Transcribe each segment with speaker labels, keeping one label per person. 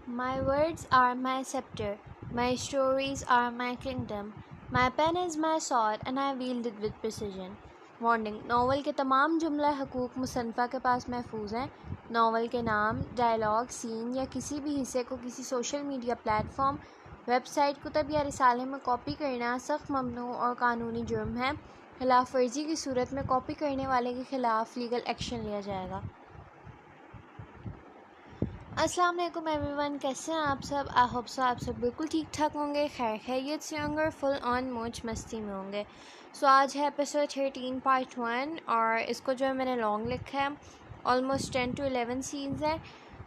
Speaker 1: My words are my scepter, my stories are my kingdom. My pen is my sword and I wield it with precision. Warning: novel کے تمام جملہ حقوق مصنفہ کے پاس محفوظ ہیں۔ Novel کے نام، ڈائیلاگ، سین یا کسی بھی حصے کو کسی social media platform, website, کتب یا رسالے میں کاپی کرنا سخت ممنوع اور قانونی جرم ہے۔ خلاف ورزی کی صورت میں کاپی کرنے والے کے خلاف لیگل ایکشن لیا جائے گا۔ السلام علیکم ایوری ون، کیسے ہیں آپ سب؟ آئی ہوپ سو آپ سب بالکل ٹھیک ٹھاک ہوں گے، خیر خیریت سے ہوں گے اور فل آن موج مستی میں ہوں گے۔ سو آج ہے ایپیسوڈ 13 پارٹ 1 اور اس کو جو ہے میں نے لانگ لکھا ہے، آلموسٹ 10 to 11 سینز ہے۔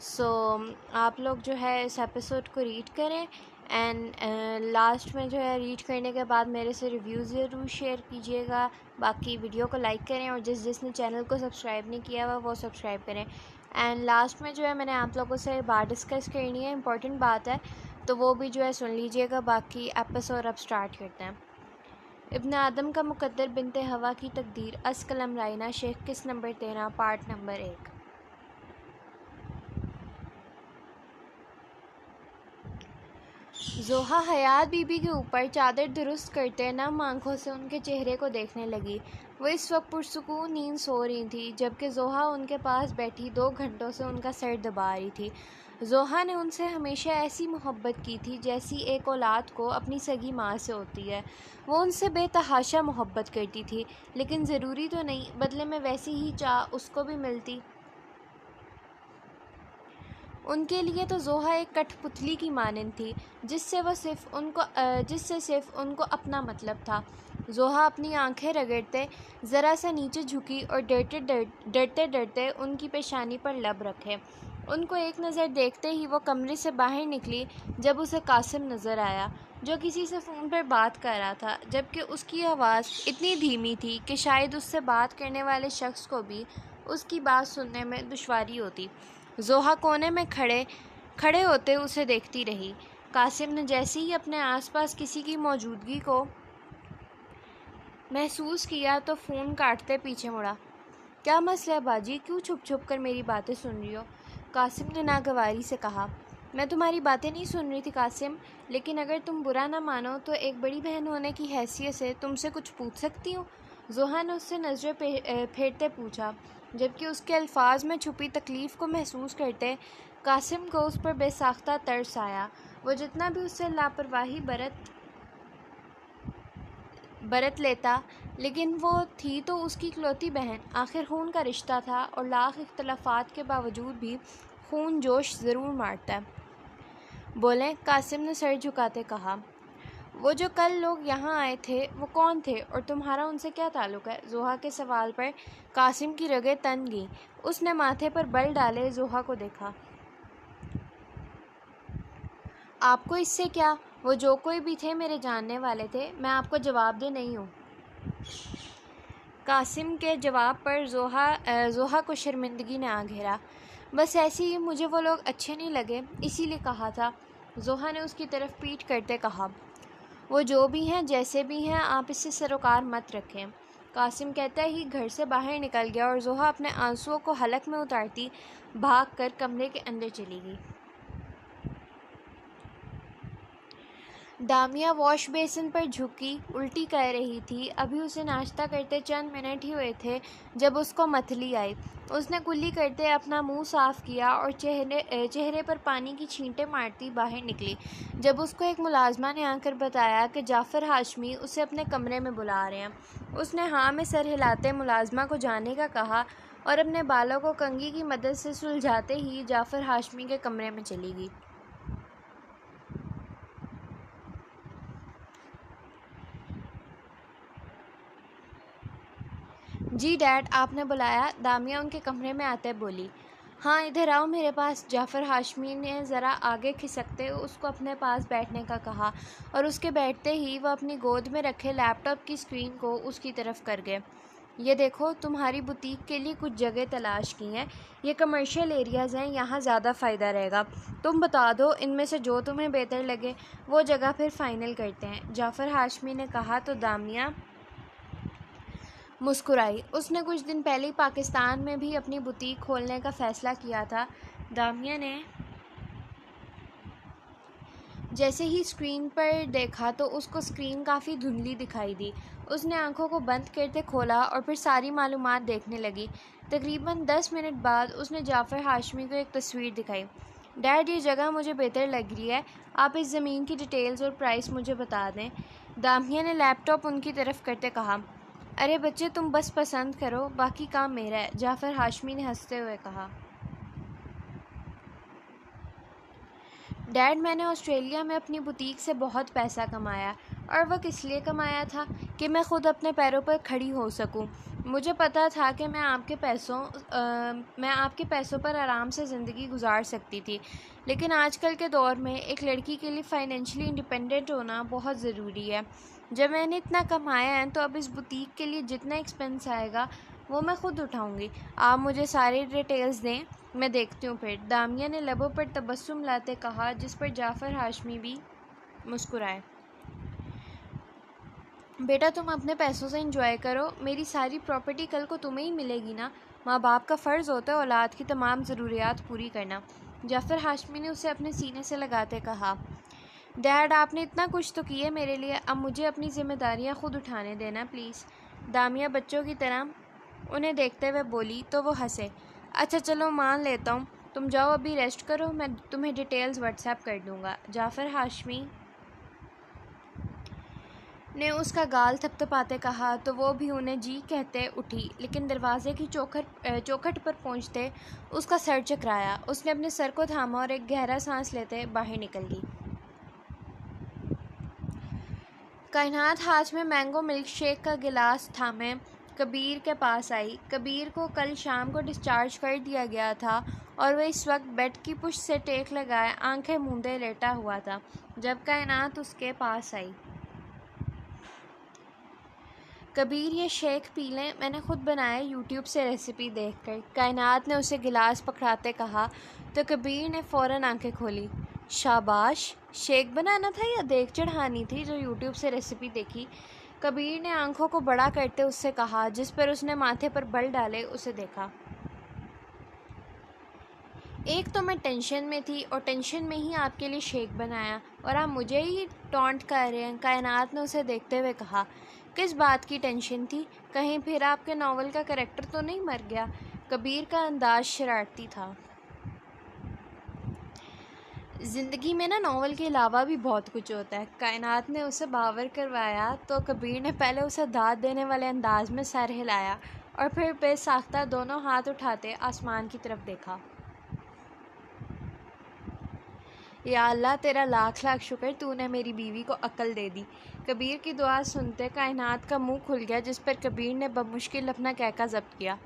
Speaker 1: سو آپ لوگ جو ہے اس ایپیسوڈ کو ریڈ کریں اینڈ لاسٹ میں جو ہے ریڈ کرنے کے بعد میرے سے ریویو ضرور شیئر کیجیے گا۔ باقی ویڈیو کو لائک کریں اور جس نے چینل کو سبسکرائب نہیں کیا ہوا وہ سبسکرائب کریں۔ اینڈ لاسٹ میں جو ہے میں نے آپ لوگوں سے بات ڈسکس کرنی ہے، امپورٹنٹ بات ہے، تو وہ بھی جو ہے سن لیجیے گا۔ باقی ایپیسوڈ اب سٹارٹ کرتے ہیں۔ ابن آدم کا مقدر بنت ہوا کی تقدیر، از قلم رائنا شیخ، قسط نمبر 13، پارٹ نمبر 1۔ زوہا حیات بی بی کے اوپر چادر درست کرتے نم آنکھوں سے ان کے چہرے کو دیکھنے لگی۔ وہ اس وقت پرسکون نیند سو رہی تھی جبکہ زوہا ان کے پاس بیٹھی 2 گھنٹوں سے ان کا سر دبا رہی تھی۔ زوہا نے ان سے ہمیشہ ایسی محبت کی تھی جیسی ایک اولاد کو اپنی سگی ماں سے ہوتی ہے۔ وہ ان سے بے تحاشا محبت کرتی تھی، لیکن ضروری تو نہیں بدلے میں ویسی ہی چاہ اس کو بھی ملتی۔ ان کے لیے تو زوہا ایک کٹھ پتلی کی مانند تھی جس سے صرف ان کو اپنا مطلب تھا۔ زوہا اپنی آنکھیں رگڑتے ذرا سا نیچے جھکی اور ڈرتے ڈرتے ان کی پیشانی پر لب رکھے۔ ان کو ایک نظر دیکھتے ہی وہ کمرے سے باہر نکلی جب اسے قاسم نظر آیا، جو کسی سے فون پر بات کر رہا تھا، جبکہ اس کی آواز اتنی دھیمی تھی کہ شاید اس سے بات کرنے والے شخص کو بھی اس کی بات سننے میں دشواری ہوتی۔ زوہا کونے میں کھڑے ہوتے اسے دیکھتی رہی۔ قاسم نے جیسے ہی اپنے آس پاس کسی کی موجودگی کو محسوس کیا تو فون کاٹتے پیچھے مڑا۔ کیا مسئلہ ہے باجی، کیوں چھپ چھپ کر میری باتیں سن رہی ہو؟ قاسم نے ناگواری سے کہا۔ میں تمہاری باتیں نہیں سن رہی تھی قاسم، لیکن اگر تم برا نہ مانو تو ایک بڑی بہن ہونے کی حیثیت سے تم سے کچھ پوچھ سکتی ہوں؟ زوہا نے اس سے نظریں پھیرتے پوچھا، جبکہ اس کے الفاظ میں چھپی تکلیف کو محسوس کرتے قاسم کو اس پر بے ساختہ ترس آیا۔ وہ جتنا بھی اس سے لاپرواہی برت لیتا، لیکن وہ تھی تو اس کی اکلوتی بہن، آخر خون کا رشتہ تھا اور لاکھ اختلافات کے باوجود بھی خون جوش ضرور مارتا ہے۔ بولیں، قاسم نے سر جھکاتے کہا۔ وہ جو کل لوگ یہاں آئے تھے وہ کون تھے اور تمہارا ان سے کیا تعلق ہے؟ زوہا کے سوال پر قاسم کی رگیں تن گئیں۔ اس نے ماتھے پر بل ڈالے زوہا کو دیکھا۔ آپ کو اس سے کیا؟ وہ جو کوئی بھی تھے میرے جاننے والے تھے، میں آپ کو جواب دہ نہیں ہوں۔ قاسم کے جواب پر زوہا کو شرمندگی نے آ گھیرا۔ بس ایسے ہی مجھے وہ لوگ اچھے نہیں لگے، اسی لیے کہا تھا۔ زوہا نے اس کی طرف پیٹ کرتے کہا۔ وہ جو بھی ہیں جیسے بھی ہیں، آپ اس سے سروکار مت رکھیں۔ قاسم کہتا ہی گھر سے باہر نکل گیا اور زوہا اپنے آنسوؤں کو حلق میں اتارتی بھاگ کر کمرے کے اندر چلی گئی۔ دامیا واش بیسن پر جھکی الٹی کر رہی تھی۔ ابھی اسے ناشتہ کرتے چند منٹ ہی ہوئے تھے جب اس کو متلی آئی۔ اس نے کلی کرتے اپنا منہ صاف کیا اور چہرے پر پانی کی چھینٹیں مارتی باہر نکلی جب اس کو ایک ملازمہ نے آ کر بتایا کہ جعفر ہاشمی اسے اپنے کمرے میں بلا رہے ہیں۔ اس نے ہاں میں سر ہلاتے ملازمہ کو جانے کا کہا اور اپنے بالوں کو کنگھی کی مدد سے سلجھاتے ہی جعفر ہاشمی کے کمرے میں چلی گئی۔ جی ڈیڈ، آپ نے بلایا؟ دامیا ان کے کمرے میں آتے بولی۔ ہاں ادھر آؤ میرے پاس۔ جعفر ہاشمی نے ذرا آگے کھسکتے اس کو اپنے پاس بیٹھنے کا کہا اور اس کے بیٹھتے ہی وہ اپنی گود میں رکھے لیپ ٹاپ کی اسکرین کو اس کی طرف کر گئے۔ یہ دیکھو، تمہاری بوتیک کے لیے کچھ جگہ تلاش کی ہیں، یہ کمرشل ایریاز ہیں، یہاں زیادہ فائدہ رہے گا۔ تم بتا دو ان میں سے جو تمہیں بہتر لگے، وہ جگہ پھر فائنل کرتے ہیں، جعفر ہاشمی نے کہا تو دامیا مسکرائی۔ اس نے کچھ دن پہلے ہی پاکستان میں بھی اپنی بوتیک کھولنے کا فیصلہ کیا تھا۔ دامیا نے جیسے ہی اسکرین پر دیکھا تو اس کو اسکرین کافی دھندلی دکھائی دی۔ اس نے آنکھوں کو بند کرتے کھولا اور پھر ساری معلومات دیکھنے لگی۔ تقریباً 10 منٹ بعد اس نے جعفر ہاشمی کو ایک تصویر دکھائی۔ ڈیڈ، یہ جگہ مجھے بہتر لگ رہی ہے، آپ اس زمین کی ڈیٹیلز اور پرائس مجھے بتا دیں۔ دامیہ نے لیپ ٹاپ ان کی طرف کرتے کہا۔ ارے بچے، تم بس پسند کرو، باقی کام میرا ہے، جعفر ہاشمی نے ہنستے ہوئے کہا۔ ڈیڈ، میں نے آسٹریلیا میں اپنی بوتیک سے بہت پیسہ کمایا، اور وہ کس لیے کمایا تھا؟ کہ میں خود اپنے پیروں پر کھڑی ہو سکوں۔ مجھے پتا تھا کہ میں آپ کے پیسوں پر آرام سے زندگی گزار سکتی تھی، لیکن آج کل کے دور میں ایک لڑکی کے لیے فائنینشلی انڈیپینڈنٹ ہونا بہت ضروری ہے۔ جب میں نے اتنا کمایا ہے تو اب اس بوتیک کے لیے جتنا ایکسپینس آئے گا وہ میں خود اٹھاؤں گی۔ آپ مجھے ساری ڈیٹیلز دیں، میں دیکھتی ہوں پھر، دامیہ نے لبوں پر تبسم لاتے کہا، جس پر جعفر ہاشمی بھی مسکرائے۔ بیٹا، تم اپنے پیسوں سے انجوائے کرو، میری ساری پراپرٹی کل کو تمہیں ہی ملے گی نا۔ ماں باپ کا فرض ہوتا ہے اولاد کی تمام ضروریات پوری کرنا، جعفر ہاشمی نے اسے اپنے سینے سے لگاتے کہا۔ ڈیڈ، آپ نے اتنا کچھ تو کیے میرے لیے، اب مجھے اپنی ذمہ داریاں خود اٹھانے دینا پلیز، دامیہ بچوں کی طرح انہیں دیکھتے ہوئے بولی تو وہ ہنسے۔ اچھا چلو، مان لیتا ہوں، تم جاؤ ابھی ریسٹ کرو، میں تمہیں ڈیٹیلز واٹس ایپ کر دوں گا۔ جعفر ہاشمی نے اس کا گال تھپتھپاتے کہا تو وہ بھی انہیں جی کہتے اٹھی، لیکن دروازے کی چوکھٹ پر پہنچتے اس کا سر چکرایا۔ اس نے اپنے سر کو تھاما اور ایک گہرا سانس لیتے باہر نکل گئی۔ کائنات ہاتھ میں مینگو ملک شیک کا گلاس تھامے کبیر کے پاس آئی۔ کبیر کو کل شام کو ڈسچارج کر دیا گیا تھا اور وہ اس وقت بیڈ کی پشت سے ٹیک لگائے آنکھیں موندے لیٹا ہوا تھا جب کائنات اس کے پاس آئی۔ کبیر، یہ شیک پی لیں، میں نے خود بنایا یوٹیوب سے ریسیپی دیکھ کر، کائنات نے اسے گلاس پکڑاتے کہا تو کبیر نے فوراً آنکھیں کھولی۔ شاباش، شیک بنانا تھا یا دیگ چڑھانی تھی جو یوٹیوب سے ریسیپی دیکھی؟ کبیر نے آنکھوں کو بڑا کرتے اس سے کہا، جس پر اس نے ماتھے پر بل ڈالے اسے دیکھا۔ ایک تو میں ٹینشن میں تھی اور ٹینشن میں ہی آپ کے لیے شیک بنایا، اور آپ مجھے ہی ٹونٹ کر رہے ہیں، کائنات نے اسے دیکھتے ہوئے کہا۔ کس بات کی ٹینشن تھی؟ کہیں پھر آپ کے ناول کا کریکٹر تو نہیں مر گیا؟ کبیر کا انداز شرارتی تھا۔ زندگی میں نا ناول کے علاوہ بھی بہت کچھ ہوتا ہے، کائنات نے اسے باور کروایا تو کبیر نے پہلے اسے داد دینے والے انداز میں سر ہلایا اور پھر بے ساختہ دونوں ہاتھ اٹھاتے آسمان کی طرف دیکھا۔ یا اللہ، تیرا لاکھ لاکھ شکر، تو نے میری بیوی کو عقل دے دی۔ کبیر کی دعا سنتے کائنات کا منہ کھل گیا، جس پر کبیر نے بمشکل اپنا کہکا ضبط کیا۔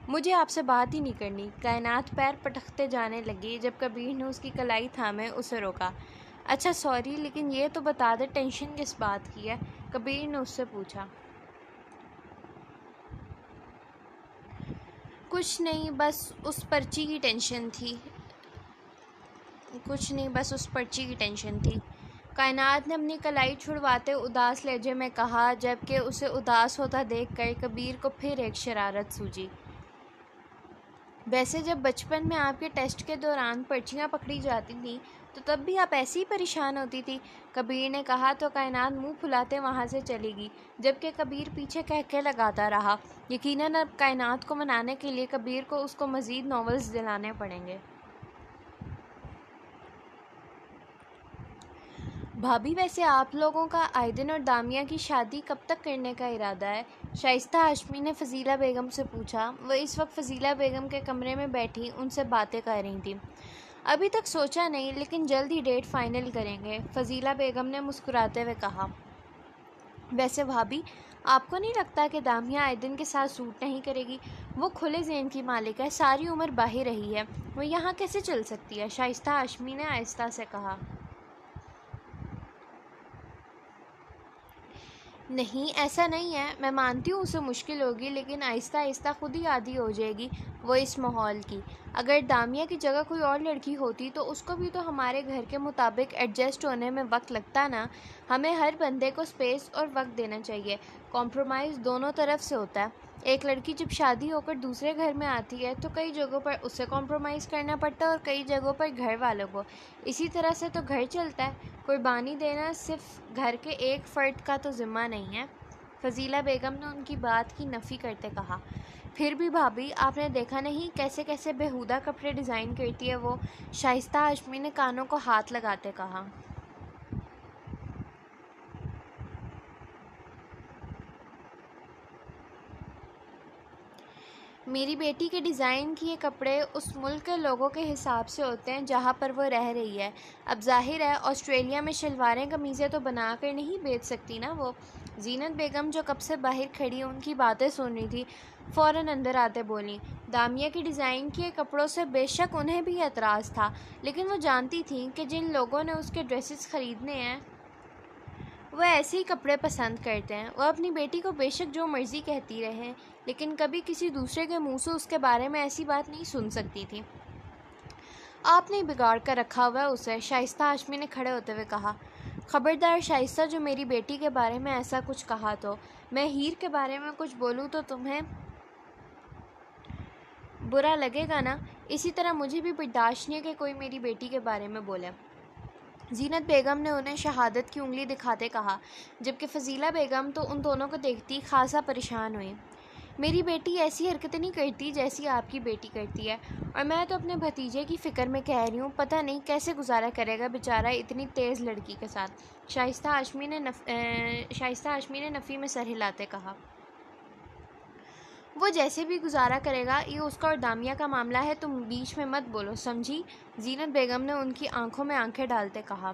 Speaker 1: مجھے آپ سے بات ہی نہیں کرنی۔ کائنات پیر پٹکتے جانے لگی جب کبیر نے اس کی کلائی تھامے اسے روکا۔ اچھا سوری، لیکن یہ تو بتا دے ٹینشن کس بات کی ہے؟ کبیر نے اس سے پوچھا۔ کچھ نہیں، بس اس پرچی کی ٹینشن تھی۔ کائنات نے اپنی کلائی چھڑواتے اداس لہجے میں کہا، جبکہ اسے اداس ہوتا دیکھ کر کبیر کو پھر ایک شرارت سوجی۔ ویسے جب بچپن میں آپ کے ٹیسٹ کے دوران پرچیاں پکڑی جاتی تھیں تو تب بھی آپ ایسی ہی پریشان ہوتی تھی، کبیر نے کہا تو کائنات منہ پھلاتے وہاں سے چلی گئی، جبکہ کبیر پیچھے کہکے لگاتا رہا۔ یقیناً اب کائنات کو منانے کے لیے کبیر کو اس کو مزید ناولز دلانے پڑیں گے۔ بھابھی، ویسے آپ لوگوں کا آئدن اور دامیہ کی شادی کب تک کرنے کا ارادہ ہے؟ شائستہ ہاشمی نے فضیلہ بیگم سے پوچھا۔ وہ اس وقت فضیلہ بیگم کے کمرے میں بیٹھی ان سے باتیں کر رہی تھیں۔ ابھی تک سوچا نہیں، لیکن جلد ہی ڈیٹ فائنل کریں گے، فضیلہ بیگم نے مسکراتے ہوئے کہا۔ ویسے بھابھی، آپ کو نہیں لگتا کہ دامیہ آئدن کے ساتھ سوٹ نہیں کرے گی؟ وہ کھلے ذہن کی مالک ہے، ساری عمر باہر رہی ہے، وہ یہاں کیسے چل سکتی ہے؟ شائستہ ہاشمی نے آہستہ سے کہا۔ نہیں، ایسا نہیں ہے، میں مانتی ہوں اسے مشکل ہوگی، لیکن آہستہ آہستہ خود ہی عادی ہو جائے گی وہ اس ماحول کی۔ اگر دامیہ کی جگہ کوئی اور لڑکی ہوتی تو اس کو بھی تو ہمارے گھر کے مطابق ایڈجسٹ ہونے میں وقت لگتا نا۔ ہمیں ہر بندے کو سپیس اور وقت دینا چاہیے، کمپرومائز دونوں طرف سے ہوتا ہے۔ ایک لڑکی جب شادی ہو کر دوسرے گھر میں آتی ہے تو کئی جگہوں پر اسے کمپرومائز کرنا پڑتا ہے اور کئی جگہوں پر گھر والوں کو. اسی طرح سے تو گھر چلتا ہے. قربانی دینا صرف گھر کے ایک فرد کا تو ذمہ نہیں ہے. فضیلہ بیگم نے ان کی بات کی نفی کرتے کہا. پھر بھی بھابھی آپ نے دیکھا نہیں کیسے کیسے بیہودہ کپڑے ڈیزائن کرتی ہے وہ. شائستہ ہاشمی نے کانوں کو ہاتھ لگاتے کہا. میری بیٹی کے ڈیزائن کیے کپڑے اس ملک کے لوگوں کے حساب سے ہوتے ہیں جہاں پر وہ رہ رہی ہے. اب ظاہر ہے آسٹریلیا میں شلواریں قمیضیں تو بنا کر نہیں بیچ سکتی نا وہ. زینت بیگم جو کب سے باہر کھڑی ان کی باتیں سن رہی تھی فوراً اندر آتے بولیں. دامیہ کے ڈیزائن کیے کپڑوں سے بے شک انہیں بھی اعتراض تھا، لیکن وہ جانتی تھیں کہ جن لوگوں نے اس کے ڈریسز خریدنے ہیں وہ ایسے ہی کپڑے پسند کرتے ہیں. وہ اپنی بیٹی کو بے شک جو مرضی کہتی رہیں لیکن کبھی کسی دوسرے کے منہ سے اس کے بارے میں ایسی بات نہیں سن سکتی تھی. آپ نے بگاڑ کر رکھا ہوا ہے اسے، شائستہ ہاشمی نے کھڑے ہوتے ہوئے کہا. خبردار شائستہ، جو میری بیٹی کے بارے میں ایسا کچھ کہا تو میں ہیر کے بارے میں کچھ بولوں تو تمہیں برا لگے گا نا. اسی طرح مجھے بھی برداشت نہیں ہے کہ کوئی میری بیٹی کے بارے میں بولے. زینت بیگم نے انہیں شہادت کی انگلی دکھاتے کہا، جبکہ فضیلہ بیگم تو ان دونوں کو دیکھتی خاصا پریشان ہوئی. میری بیٹی ایسی حرکتیں نہیں کرتی جیسی آپ کی بیٹی کرتی ہے، اور میں تو اپنے بھتیجے کی فکر میں کہہ رہی ہوں پتہ نہیں کیسے گزارا کرے گا بیچارہ اتنی تیز لڑکی کے ساتھ. شائستہ ہاشمی نے نفی میں سر ہلاتے کہا. وہ جیسے بھی گزارا کرے گا یہ اس کا اور دامیہ کا معاملہ ہے، تم بیچ میں مت بولو سمجھی. زینت بیگم نے ان کی آنکھوں میں آنکھیں ڈالتے کہا.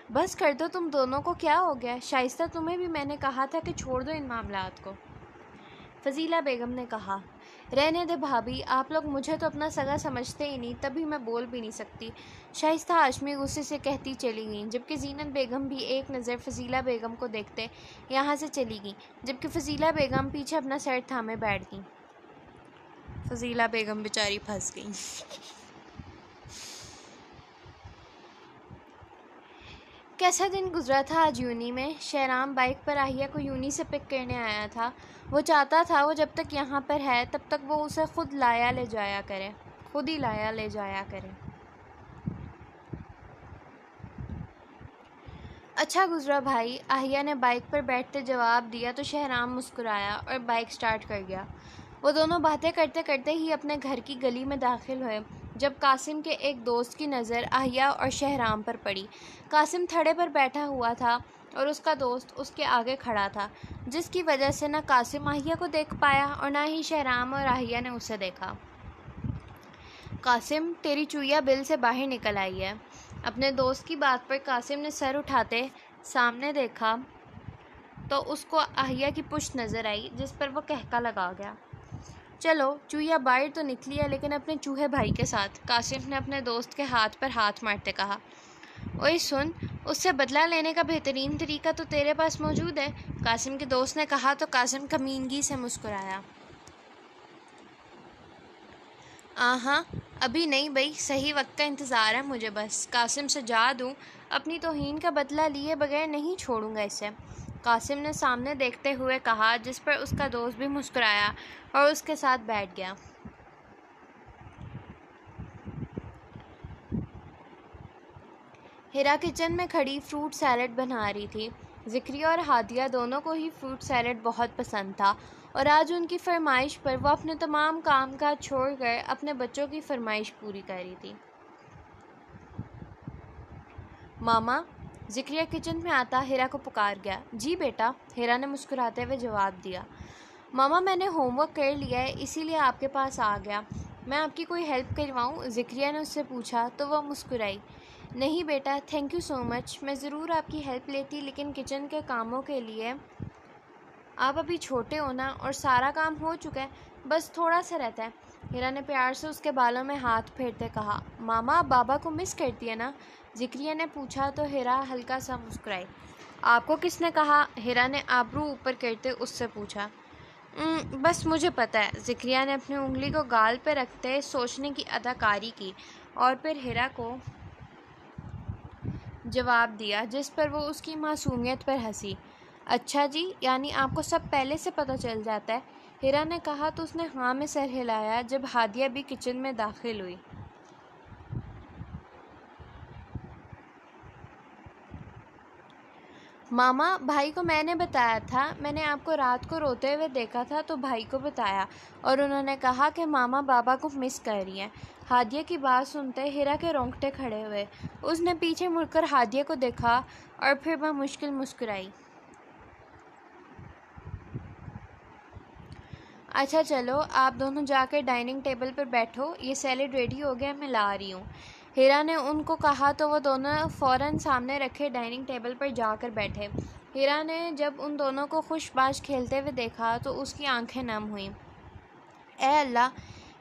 Speaker 1: بس کر دو تم دونوں کو، کیا ہو گیا شائستہ، تمہیں بھی میں نے کہا تھا کہ چھوڑ دو ان معاملات کو. فضیلہ بیگم نے کہا. رہنے دے بھابھی، آپ لوگ مجھے تو اپنا سگا سمجھتے ہی نہیں، تبھی میں بول بھی نہیں سکتی. شائستہ ہاشمی غصے سے کہتی چلی گئیں، جبکہ زینت بیگم بھی ایک نظر فضیلہ بیگم کو دیکھتے یہاں سے چلی گئیں، جبکہ فضیلہ بیگم پیچھے اپنا سر تھامے بیٹھ گئیں. فضیلہ بیگم بیچاری پھنس گئیں. کیسا دن گزرا تھا آج یونی میں. شہرام بائک پر آہیہ کو یونی سے پک کرنے آیا تھا. وہ چاہتا تھا وہ جب تک یہاں پر ہے تب تک وہ اسے خود ہی لایا لے جایا کرے. اچھا گزرا بھائی، آہیہ نے بائک پر بیٹھتے جواب دیا تو شہرام مسکرایا اور بائک سٹارٹ کر گیا. وہ دونوں باتیں کرتے کرتے ہی اپنے گھر کی گلی میں داخل ہوئے جب قاسم کے ایک دوست کی نظر آہیہ اور شہرام پر پڑی. قاسم تھڑے پر بیٹھا ہوا تھا اور اس کا دوست اس کے آگے کھڑا تھا، جس کی وجہ سے نہ قاسم آہیہ کو دیکھ پایا اور نہ ہی شہرام اور آہیہ نے اسے دیکھا. قاسم، تیری چویا بل سے باہر نکل آئی ہے. اپنے دوست کی بات پر قاسم نے سر اٹھاتے سامنے دیکھا تو اس کو آہیہ کی پشت نظر آئی، جس پر وہ کہکا لگا گیا. چلو چویا باہر تو نکلی ہے لیکن اپنے چوہے بھائی کے ساتھ. قاسم نے اپنے دوست کے ہاتھ پر ہاتھ مارتے کہا. اوئے سن، اس سے بدلہ لینے کا بہترین طریقہ تو تیرے پاس موجود ہے، قاسم کے دوست نے کہا تو قاسم کمینگی سے مسکرایا. آہاں، ابھی نہیں بھئی، صحیح وقت کا انتظار ہے مجھے بس. قاسم سے جا دوں، اپنی توہین کا بدلہ لیے بغیر نہیں چھوڑوں گا اسے، قاسم نے سامنے دیکھتے ہوئے کہا، جس پر اس کا دوست بھی مسکرایا اور اس کے ساتھ بیٹھ گیا. ہیرا کچن میں کھڑی فروٹ سیلڈ بنا رہی تھی. ذکریہ اور ہادیہ دونوں کو ہی فروٹ سیلڈ بہت پسند تھا اور آج ان کی فرمائش پر وہ اپنے تمام کام کاج چھوڑ کر اپنے بچوں کی فرمائش پوری کر رہی تھی. ماما، ذکریہ کچن میں آتا ہیرا کو پکار گیا. جی بیٹا، ہیرا نے مسکراتے ہوئے جواب دیا. ماما، میں نے ہوم ورک کر لیا ہے اسی لیے آپ کے پاس آ گیا. میں آپ کی کوئی ہیلپ کرواؤں؟ ذکریہ نے اس سے پوچھا تو وہ مسکرائی. نہیں بیٹا، تھینک یو سو مچ، میں ضرور آپ کی ہیلپ لیتی لیکن کچن کے کاموں کے لیے آپ ابھی چھوٹے ہو نا، اور سارا کام ہو چکا ہے، بس تھوڑا سا رہتا ہے. ہیرا نے پیار سے اس کے بالوں میں ہاتھ پھیرتے کہا. ماما، آپ بابا کو مس کرتی ہے نا؟ ذکریہ نے پوچھا تو ہیرا ہلکا سا مسکرائی. آپ کو کس نے کہا؟ ہیرا نے آبرو اوپر کرتے اس سے پوچھا. بس مجھے پتہ ہے. ذکریہ نے اپنی انگلی کو گال پہ رکھتے سوچنے کی اداکاری کی اور پھر ہیرا کو جواب دیا، جس پر وہ اس کی معصومیت پر ہنسی. اچھا جی، یعنی آپ کو سب پہلے سے پتہ چل جاتا ہے؟ ہیرا نے کہا تو اس نے ہاں میں سر ہلایا جب ہادیہ بھی کچن میں داخل ہوئی۔ ماما، بھائی کو میں نے بتایا تھا، میں نے آپ کو رات کو روتے ہوئے دیکھا تھا تو بھائی کو بتایا، اور انہوں نے کہا کہ ماما بابا کو مس کر رہی ہیں۔ ہادیہ کی بات سنتے ہیرا کے رونگٹے کھڑے ہوئے۔ اس نے پیچھے مڑ کر ہادیہ کو دیکھا اور پھر بمشکل مسکرائی۔ اچھا چلو، آپ دونوں جا کر ڈائننگ ٹیبل پر بیٹھو، یہ سیلیڈ ریڈی ہو گیا، میں لا رہی ہوں۔ ہیرا نے ان کو کہا تو وہ دونوں فوراً سامنے رکھے ڈائننگ ٹیبل پر جا کر بیٹھے۔ ہیرا نے جب ان دونوں کو خوش باش کھیلتے ہوئے دیکھا تو اس کی آنکھیں نم ہوئیں۔ اے اللہ،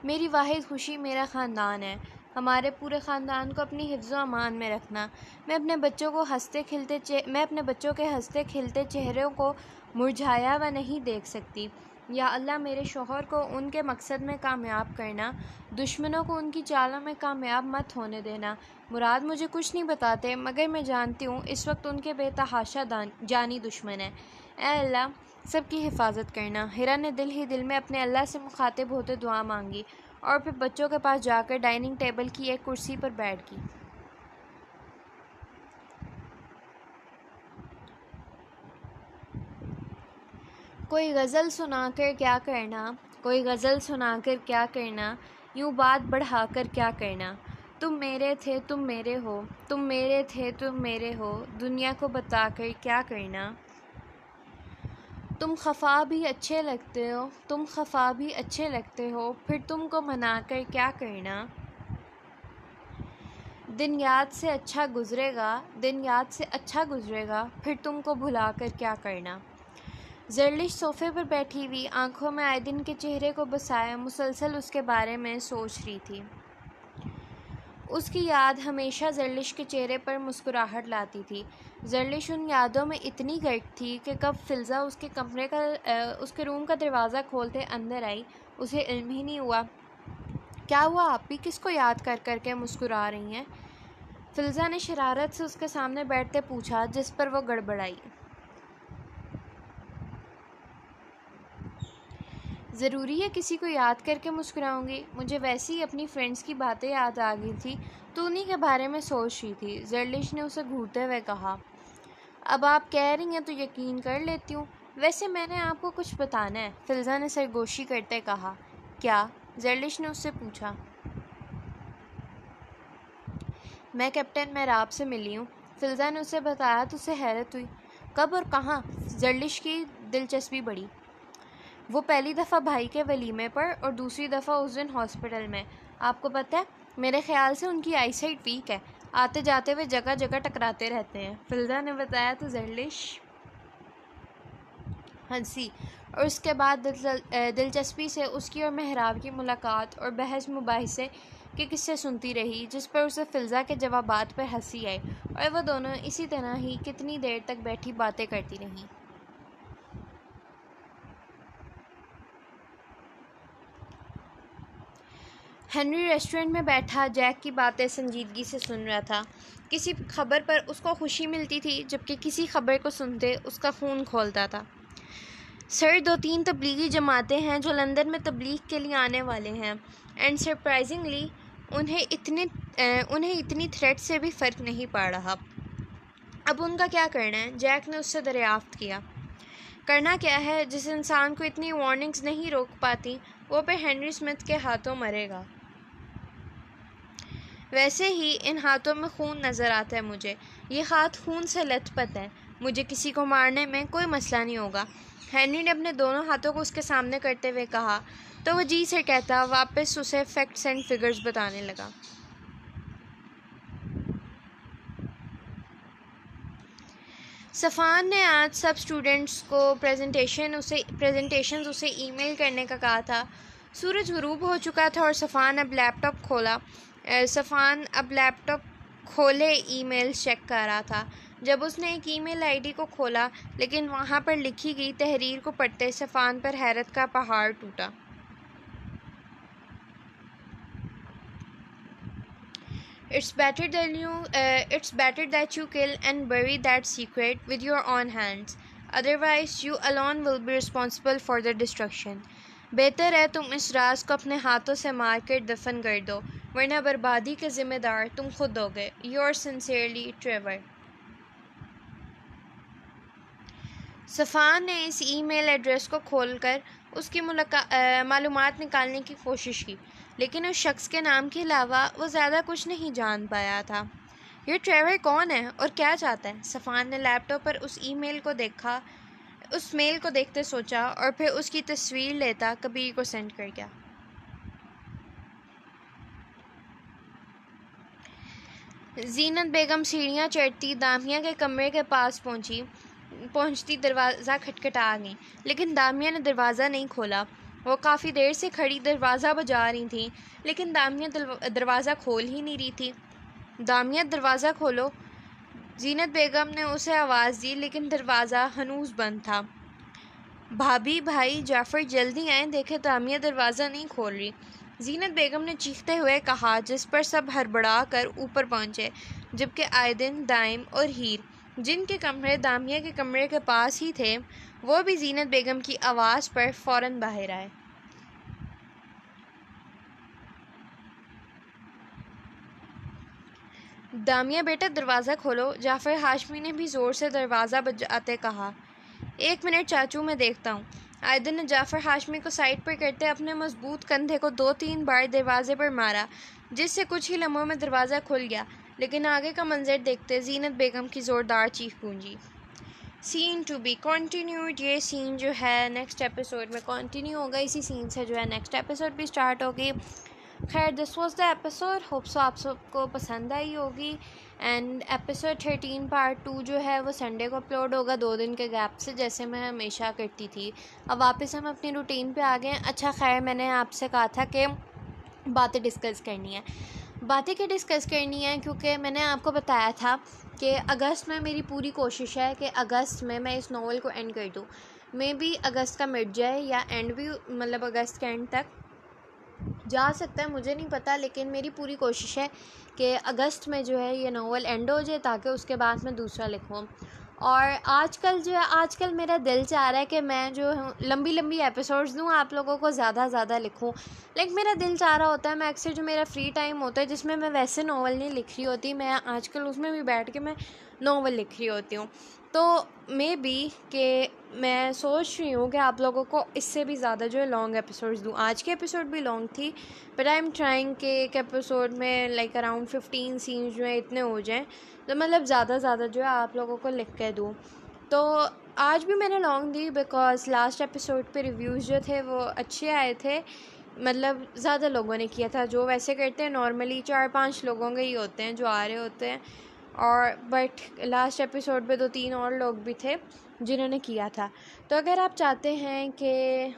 Speaker 1: میری واحد خوشی میرا خاندان ہے، ہمارے پورے خاندان کو اپنی حفظ و امان میں رکھنا۔ میں اپنے بچوں کے ہنستے کھلتے چہروں کو مرجھایا ہوا نہیں دیکھ سکتی۔ یا اللہ، میرے شوہر کو ان کے مقصد میں کامیاب کرنا، دشمنوں کو ان کی چالوں میں کامیاب مت ہونے دینا۔ مراد مجھے کچھ نہیں بتاتے، مگر میں جانتی ہوں اس وقت ان کے بے تحاشا جانی دشمن ہیں۔ اے اللہ، سب کی حفاظت کرنا۔ ہیرا نے دل ہی دل میں اپنے اللہ سے مخاطب ہوتے دعا مانگی اور پھر بچوں کے پاس جا کر ڈائننگ ٹیبل کی ایک کرسی پر بیٹھ گئی۔ کوئی غزل سنا کر کیا کرنا، کوئی غزل سنا کر کیا کرنا، یوں بات بڑھا کر کیا کرنا۔ تم میرے تھے تم میرے ہو، تم میرے تھے تم میرے ہو، دنیا کو بتا کر کیا کرنا۔ تم خفا بھی اچھے لگتے ہو، تم خفا بھی اچھے لگتے ہو، پھر تم کو منا کر کیا کرنا۔ دن یاد سے اچھا گزرے گا، دن یاد سے اچھا گزرے گا، پھر تم کو بھلا کر کیا کرنا۔ زرلش صوفے پر بیٹھی ہوئی، آنکھوں میں آئدن کے چہرے کو بسائے مسلسل اس کے بارے میں سوچ رہی تھی۔ اس کی یاد ہمیشہ زرلش کے چہرے پر مسکراہٹ لاتی تھی۔ زرلش ان یادوں میں اتنی غرق تھی کہ کب فلزہ اس کے روم کا دروازہ کھولتے اندر آئی، اسے علم ہی نہیں ہوا۔ کیا ہوا، آپ بھی کس کو یاد کر کر کے مسکرا رہی ہیں؟ فلزہ نے شرارت سے اس کے سامنے بیٹھتے پوچھا، جس پر وہ گڑبڑائی۔ ضروری ہے کسی کو یاد کر کے مسکراؤں گی؟ مجھے ویسے ہی اپنی فرینڈز کی باتیں یاد آ گئی تھی تو انہی کے بارے میں سوچ رہی تھی، زرلش نے اسے گھورتے ہوئے کہا۔ اب آپ کہہ رہی ہیں تو یقین کر لیتی ہوں، ویسے میں نے آپ کو کچھ بتانا ہے، فلزہ نے سرگوشی کرتے کہا۔ کیا؟ زرلش نے اس سے پوچھا۔ میں کیپٹن میراب سے ملی ہوں، فلزہ نے اسے بتایا تو اسے حیرت ہوئی۔ کب اور کہاں؟ زرلش کی دلچسپی بڑھی۔ وہ پہلی دفعہ بھائی کے ولیمے پر اور دوسری دفعہ اس دن ہاسپٹل میں۔ آپ کو پتہ ہے، میرے خیال سے ان کی آئی سائٹ ویک ہے، آتے جاتے ہوئے جگہ جگہ ٹکراتے رہتے ہیں، فلزہ نے بتایا تو زرلش ہنسی اور اس کے بعد دلچسپی سے اس کی اور مہراب کی ملاقات اور بحث مباحثے کے قصے سنتی رہی، جس پر اسے فلزہ کے جوابات پر ہنسی آئی، اور وہ دونوں اسی طرح ہی کتنی دیر تک بیٹھی باتیں کرتی رہیں۔ ہنری ریسٹورنٹ میں بیٹھا جیک کی باتیں سنجیدگی سے سن رہا تھا۔ کسی خبر پر اس کو خوشی ملتی تھی، جبکہ کسی خبر کو سنتے اس کا خون کھولتا تھا۔ سر، 2-3 تبلیغی جماعتیں ہیں جو لندن میں تبلیغ کے لیے آنے والے ہیں، اینڈ سرپرائزنگلی انہیں اتنی تھریٹ سے بھی فرق نہیں پڑ رہا۔ اب ان کا کیا کرنا ہے؟ جیک نے اس سے دریافت کیا۔ کرنا کیا ہے؟ جس انسان کو اتنی وارننگز نہیں روک پاتی، وہ پھر ہنری اسمتھ کے ہاتھوں مرے گا۔ ویسے ہی ان ہاتھوں میں خون نظر آتا ہے مجھے، یہ ہاتھ خون سے لت پت ہیں، مجھے کسی کو مارنے میں کوئی مسئلہ نہیں ہوگا۔ ہنری نے اپنے دونوں ہاتھوں کو اس کے سامنے کرتے ہوئے کہا تو وہ جی سے کہتا واپس اسے فیکٹس اینڈ فگرز بتانے لگا۔ صفان نے آج سب اسٹوڈنٹس کو پریزنٹیشنز اسے ای میل کرنے کا کہا تھا۔ سورج غروب ہو چکا تھا اور صفان اب لیپ ٹاپ کھولے ای میلز چیک کر رہا تھا۔ جب اس نے ایک ای میل آئی ڈی کو کھولا لیکن وہاں پر لکھی گئی تحریر کو پڑھتے صفان پر حیرت کا پہاڑ ٹوٹا۔ It's better that you kill and bury that secret with your own hands. Otherwise, you alone will be responsible for the destruction. بہتر ہے تم اس راز کو اپنے ہاتھوں سے مار کر دفن کر دو، ورنہ بربادی کے ذمہ دار تم خود ہوگے۔ Your sincerely Trevor. صفان نے اس ای میل ایڈریس کو کھول کر اس کی معلومات نکالنے کی کوشش کی، لیکن اس شخص کے نام کے علاوہ وہ زیادہ کچھ نہیں جان پایا تھا۔ یہ ٹریور کون ہے اور کیا چاہتا ہے؟ صفان نے لیپ ٹاپ پر اس میل کو دیکھتے سوچا اور پھر اس کی تصویر لیتا کبیر کو سینڈ کر دیا۔ زینت بیگم سیڑھیاں چڑھتی دامیہ کے کمرے کے پاس پہنچتی دروازہ کھٹکھٹا گئی، لیکن دامیہ نے دروازہ نہیں کھولا۔ وہ کافی دیر سے کھڑی دروازہ بجا رہی تھیں، لیکن دامیہ دروازہ کھول ہی نہیں رہی تھی۔ دامیہ دروازہ کھولو، زینت بیگم نے اسے آواز دی، لیکن دروازہ ہنوز بند تھا۔ بھابھی، بھائی جعفر جلدی آئیں، دیکھیں دامیہ دروازہ نہیں کھول رہی، زینت بیگم نے چیختے ہوئے کہا، جس پر سب ہڑبڑا کر اوپر پہنچے، جبکہ آئدن، دائم اور ہیر، جن کے کمرے دامیہ کے کمرے کے پاس ہی تھے، وہ بھی زینت بیگم کی آواز پر فوراً باہر آئے۔ دامیہ بیٹا دروازہ کھولو، جعفر ہاشمی نے بھی زور سے دروازہ بجاتے کہا۔ ایک منٹ چاچو، میں دیکھتا ہوں۔ آئدن نے جعفر ہاشمی کو سائڈ پر کرتے اپنے مضبوط کندھے کو 2-3 بار دروازے پر مارا، جس سے کچھ ہی لمحوں میں دروازہ کھل گیا، لیکن آگے کا منظر دیکھتے زینت بیگم کی زوردار چیخ گونجی۔ سین ٹو بی کنٹینیوڈ۔ یہ سین جو ہے نیکسٹ ایپیسوڈ میں کنٹینیو ہوگا، اسی سین سے جو ہے نیکسٹ ایپیسوڈ بھی سٹارٹ ہوگی۔ خیر، this was the episode, hope so آپ سب کو پسند آئی ہوگی۔ اینڈ ایپیسوڈ 13 پارٹ 2 جو ہے وہ سنڈے کو اپلوڈ ہوگا، 2 دن کے گیپ سے، جیسے میں ہمیشہ کرتی تھی۔ اب واپس ہم اپنی روٹین پہ آ گئے ہیں۔ اچھا خیر، میں نے آپ سے کہا تھا کہ باتیں ڈسکس کرنی ہیں۔ باتیں کیا ڈسکس کرنی ہیں، کیونکہ میں نے آپ کو بتایا تھا کہ اگست میں میری پوری کوشش ہے کہ اگست میں اس ناول کو اینڈ کر دوں۔ مے بی اگست کا مٹ جائے یا اینڈ بھی، مطلب اگست کے اینڈ تک جا سکتا ہے، مجھے نہیں پتہ، لیکن میری پوری کوشش ہے کہ اگست میں جو ہے یہ ناول اینڈ ہو جائے، تاکہ اس کے بعد میں دوسرا لکھوں۔ اور آج کل میرا دل چاہ رہا ہے کہ میں جو لمبی ایپیسوڈز دوں، آپ لوگوں کو زیادہ لکھوں، لیکن میرا دل چاہ رہا ہوتا ہے، میں اکثر جو میرا فری ٹائم ہوتا ہے جس میں ویسے ناول نہیں لکھ رہی ہوتی، میں آج کل اس میں بھی بیٹھ کے میں ناول لکھ رہی ہوتی ہوں، تو مے بی کہ میں سوچ رہی ہوں کہ آپ لوگوں کو اس سے بھی زیادہ جو ہے لانگ ایپیسوڈز دوں۔ آج کی ایپیسوڈ بھی لانگ تھی، بٹ آئی ایم ٹرائنگ کہ ایک ایپیسوڈ میں لائک اراؤنڈ 15 سینز جو ہے اتنے ہو جائیں، تو مطلب زیادہ جو ہے آپ لوگوں کو لکھ کے دوں۔ تو آج بھی میں نے long the because last episode پہ ریویوز جو تھے وہ اچھے آئے تھے، مطلب زیادہ لوگوں نے کیا تھا، جو ویسے کرتے ہیں نارملی 4-5 لوگوں کے ہی ہوتے ہیں جو آ رہے ہوتے ہیں، اور بٹ لاسٹ ایپیسوڈ پہ 2-3 اور لوگ بھی تھے جنہوں نے کیا تھا۔ تو اگر آپ چاہتے ہیں کہ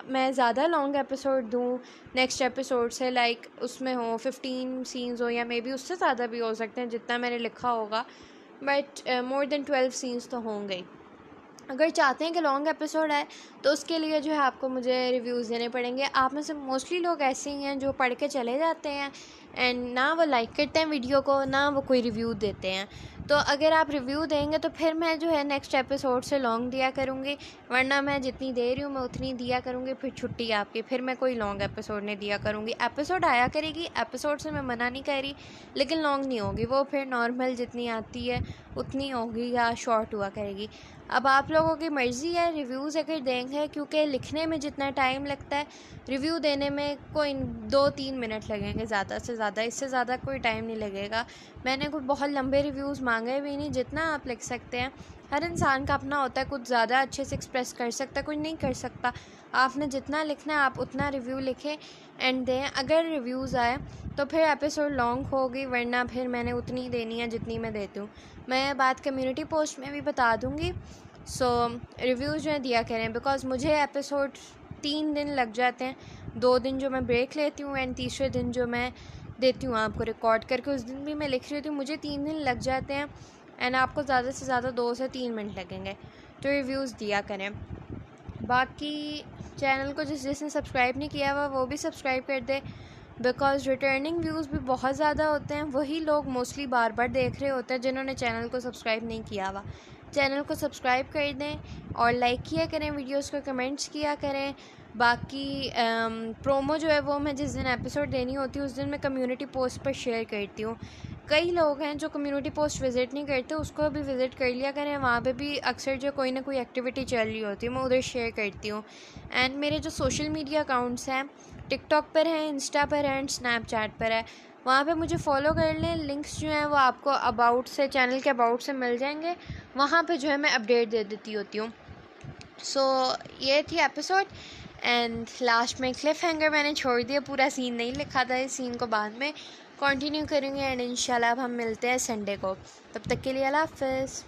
Speaker 1: میں زیادہ لانگ ایپیسوڈ دوں نیکسٹ ایپیسوڈ سے، لائک اس میں ہو 15 سینز ہو، یا مے بی اس سے زیادہ بھی ہو سکتے ہیں جتنا میں نے لکھا ہوگا، بٹ مور دین 12 سینز تو ہوں گے۔ اگر چاہتے ہیں کہ لانگ ایپیسوڈ ہے تو اس کے لیے جو ہے آپ کو مجھے ریویوز دینے پڑیں گے۔ آپ میں سے موسٹلی لوگ ایسے ہی ہیں جو پڑھ کے چلے جاتے ہیں اینڈ نہ وہ لائک کرتے ہیں ویڈیو کو، نہ وہ کوئی ریویو دیتے ہیں۔ تو اگر آپ ریویو دیں گے تو پھر میں جو ہے نیکسٹ ایپیسوڈ سے لانگ دیا کروں گی، ورنہ میں جتنی دے رہی ہوں میں اتنی دیا کروں گی، پھر چھٹی آپ کی، پھر میں کوئی لانگ ایپیسوڈ نہیں دیا کروں گی۔ ایپیسوڈ آیا کرے گی، ایپیسوڈ سے میں منع نہیں کر رہی، لیکن لانگ نہیں ہوگی، وہ پھر نارمل جتنی آتی ہے اتنی ہوگی یا شارٹ ہوا کرے گی۔ اب آپ لوگوں کی مرضی ہے، ریویوز اگر دیں گے، کیونکہ لکھنے میں جتنا ٹائم لگتا ہے ریویو دینے میں کوئی 2-3 منٹ لگیں گے زیادہ سے زیادہ، اس سے زیادہ کوئی ٹائم نہیں لگے گا۔ میں نے کوئی بہت لمبے ریویوز مانگے بھی نہیں، جتنا آپ لکھ سکتے ہیں، ہر انسان کا اپنا ہوتا ہے، کچھ زیادہ اچھے سے ایکسپریس کر سکتا ہے، کچھ نہیں کر سکتا۔ آپ نے جتنا لکھنا ہے آپ اتنا ریویو لکھیں اینڈ دیں۔ اگر ریویوز آئے تو پھر ایپیسوڈ لانگ ہوگی، ورنہ پھر میں نے اتنی دینی ہے جتنی میں دیتی ہوں۔ میں بات کمیونٹی پوسٹ میں بھی بتا دوں گی، سو ریویوز جو ہے دیا کریں، بیکاز مجھے ایپیسوڈ 3 دن لگ جاتے ہیں، 2 دن جو میں بریک لیتی ہوں اینڈ تیسرے دن جو میں دیتی ہوں آپ کو ریکارڈ کر کے، اس دن بھی میں لکھ رہی ہوتی ہوں، مجھے 3 دن لگ جاتے ہیں اینڈ آپ کو زیادہ سے زیادہ 2 سے 3 منٹ لگیں گے، تو ریویوز دیا کریں۔ باقی چینل کو جس نے سبسکرائب نہیں کیا ہوا وہ بھی سبسکرائب کر دے، بیکاز ریٹرننگ ویوز بھی بہت زیادہ ہوتے ہیں، وہی لوگ موسٹلی بار بار دیکھ رہے ہوتے ہیں جنہوں نے چینل کو سبسکرائب نہیں کیا ہوا۔ چینل کو سبسکرائب کر دیں اور لائک کیا کریں، ویڈیوز کو کمنٹس کیا کریں، باقی پرومو جو ہے وہ میں جس دن ایپیسوڈ دینی ہوتی ہے اس دن میں کمیونٹی پوسٹ پر شیئر کرتی ہوں. کئی لوگ ہیں جو کمیونٹی پوسٹ وزٹ نہیں کرتے, اس کو بھی وزٹ کر لیا کریں, وہاں پہ بھی اکثر جو کوئی نہ کوئی ایکٹیویٹی چل رہی ہوتی ہے میں ادھر شیئر کرتی ہوں. اینڈ میرے جو سوشل میڈیا اکاؤنٹس ہیں ٹک ٹاک پر ہیں, انسٹا پر ہیں, اینڈ اسنیپ چیٹ پر ہے, وہاں پہ مجھے فالو کر لیں. لنکس جو ہیں وہ آپ کو اباؤٹ سے, چینل کے اباؤٹ سے مل جائیں گے, وہاں پہ جو ہے میں اپڈیٹ دے دیتی ہوتی ہوں. سو یہ تھی ایپیسوڈ, اینڈ لاسٹ میں کلف ہینگر میں نے چھوڑ دیا, پورا سین نہیں لکھا تھا, اس سین کو بعد میں کنٹینیو کریں گے. اینڈ انشاءاللہ اب ہم ملتے ہیں سنڈے کو, تب تک کے لیے اللہ حافظ.